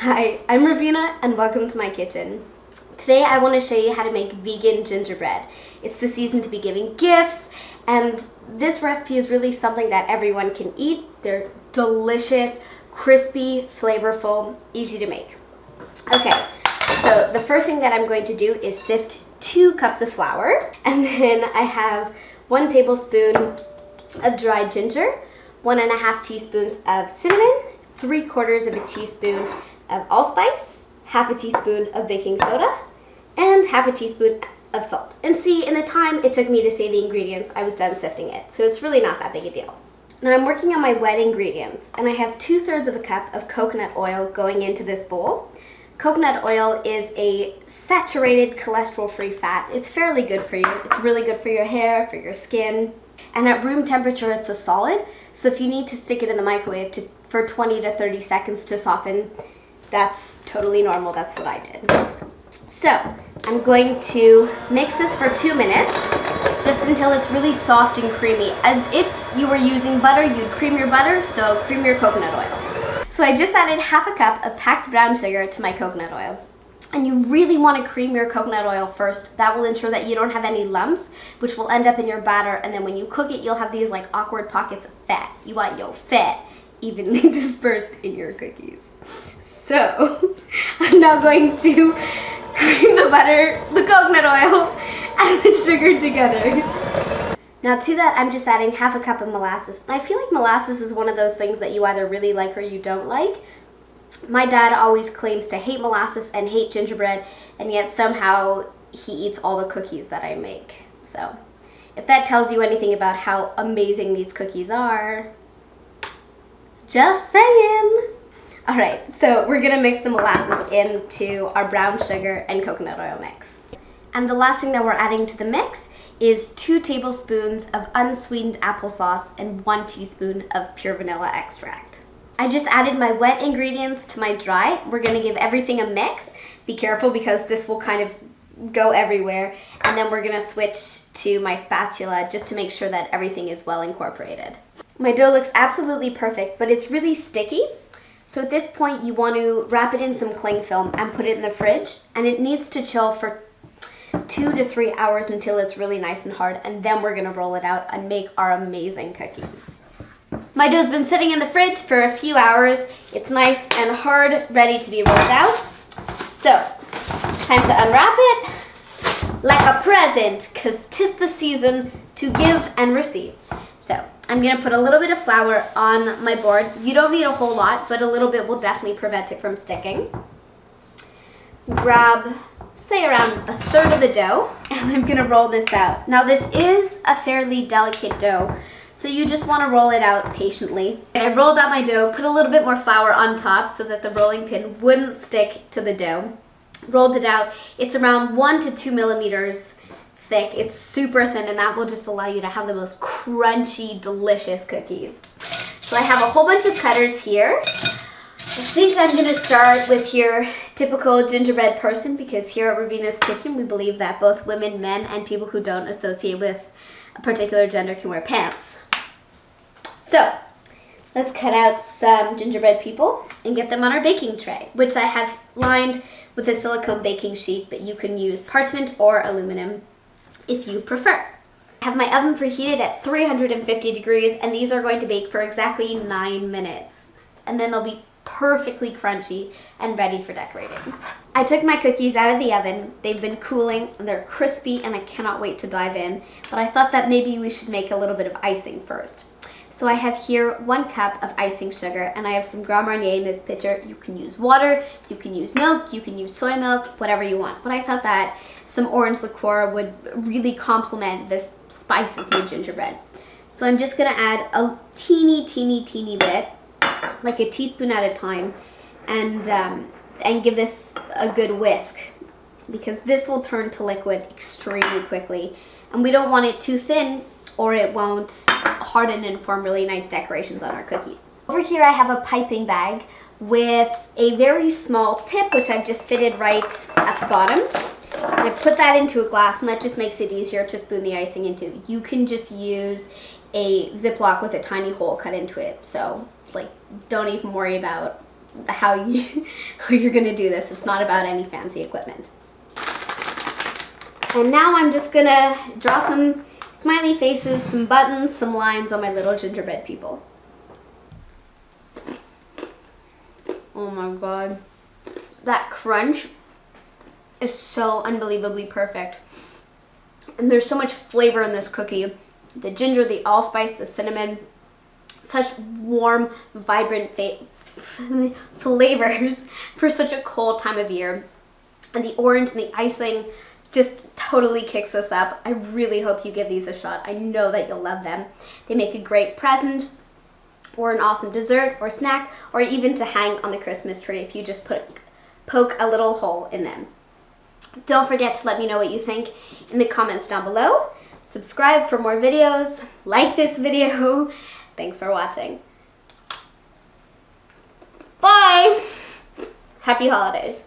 Hi, I'm Reveena and welcome to my kitchen. Today I want to show you how to make vegan gingerbread. It's the season to be giving gifts, and this recipe is really something that everyone can eat. They're delicious, crispy, flavorful, easy to make. Okay, so the first thing that I'm going to do is sift 2 cups of flour, and then I have 1 tablespoon of dried ginger, 1.5 teaspoons of cinnamon, 3/4 of a teaspoon of allspice, half a teaspoon of baking soda, and half a teaspoon of salt. And see, in the time it took me to say the ingredients, I was done sifting it, so it's really not that big a deal. Now I'm working on my wet ingredients, and I have 2/3 of a cup of coconut oil going into this bowl. Coconut oil is a saturated cholesterol-free fat. It's fairly good for you. It's really good for your hair, for your skin, and at room temperature it's a solid, so if you need to stick it in the microwave for 20 to 30 seconds to soften, that's totally normal. That's what I did. So I'm going to mix this for 2 minutes, just until it's really soft and creamy. As if you were using butter, you'd cream your butter, so cream your coconut oil. So I just added half a cup of packed brown sugar to my coconut oil. And you really want to cream your coconut oil first. That will ensure that you don't have any lumps, which will end up in your batter, and then when you cook it, you'll have these like awkward pockets of fat. You want your fat evenly dispersed in your cookies. So I'm now going to cream the butter, the coconut oil, and the sugar together. Now to that, I'm just adding half a cup of molasses. And I feel like molasses is one of those things that you either really like or you don't like. My dad always claims to hate molasses and hate gingerbread, and yet somehow he eats all the cookies that I make. So if that tells you anything about how amazing these cookies are, just saying. All right, so we're gonna mix the molasses into our brown sugar and coconut oil mix. And the last thing that we're adding to the mix is 2 tablespoons of unsweetened applesauce and 1 teaspoon of pure vanilla extract. I just added my wet ingredients to my dry. We're gonna give everything a mix. Be careful because this will kind of go everywhere. And then we're gonna switch to my spatula just to make sure that everything is well incorporated. My dough looks absolutely perfect, but it's really sticky. So at this point, you want to wrap it in some cling film and put it in the fridge, and it needs to chill for 2 to 3 hours until it's really nice and hard, and then we're gonna roll it out and make our amazing cookies. My dough's been sitting in the fridge for a few hours. It's nice and hard, ready to be rolled out. So, time to unwrap it like a present, 'cause 'tis the season to give and receive. So, I'm gonna put a little bit of flour on my board. You don't need a whole lot, but a little bit will definitely prevent it from sticking. Grab, say, around 1/3 of the dough, and I'm gonna roll this out. Now this is a fairly delicate dough, so you just wanna roll it out patiently. And I rolled out my dough, put a little bit more flour on top so that the rolling pin wouldn't stick to the dough. Rolled it out. It's around 1 to 2 millimeters thick. It's super thin, and that will just allow you to have the most crunchy, delicious cookies. So I have a whole bunch of cutters here. I think I'm going to start with your typical gingerbread person, because here at Reveena's Kitchen we believe that both women, men, and people who don't associate with a particular gender can wear pants. So let's cut out some gingerbread people and get them on our baking tray, which I have lined with a silicone baking sheet, but you can use parchment or aluminum if you prefer. I have my oven preheated at 350 degrees, and these are going to bake for exactly 9 minutes. And then they'll be perfectly crunchy and ready for decorating. I took my cookies out of the oven. They've been cooling, and they're crispy, and I cannot wait to dive in. But I thought that maybe we should make a little bit of icing first. So I have here 1 cup of icing sugar, and I have some Grand Marnier in this pitcher. You can use water, you can use milk, you can use soy milk, whatever you want. But I thought that some orange liqueur would really complement this spices made gingerbread. So I'm just gonna add a teeny bit, like a teaspoon at a time, and give this a good whisk, because this will turn to liquid extremely quickly. And we don't want it too thin, or it won't harden and form really nice decorations on our cookies. Over here I have a piping bag with a very small tip, which I've just fitted right at the bottom. And I put that into a glass, and that just makes it easier to spoon the icing into. You can just use a Ziploc with a tiny hole cut into it, so like don't even worry about how you're gonna do this. It's not about any fancy equipment. And now I'm just gonna draw some smiley faces, some buttons, some lines on my little gingerbread people. Oh my god. That crunch is so unbelievably perfect. And there's so much flavor in this cookie. The ginger, the allspice, the cinnamon, such warm, vibrant flavors for such a cold time of year. And the orange and the icing just totally kicks this up. I really hope you give these a shot. I know that you'll love them. They make a great present, or an awesome dessert or snack, or even to hang on the Christmas tree if you just poke a little hole in them. Don't forget to let me know what you think in the comments down below. Subscribe for more videos. Like this video. Thanks for watching. Bye! Happy holidays.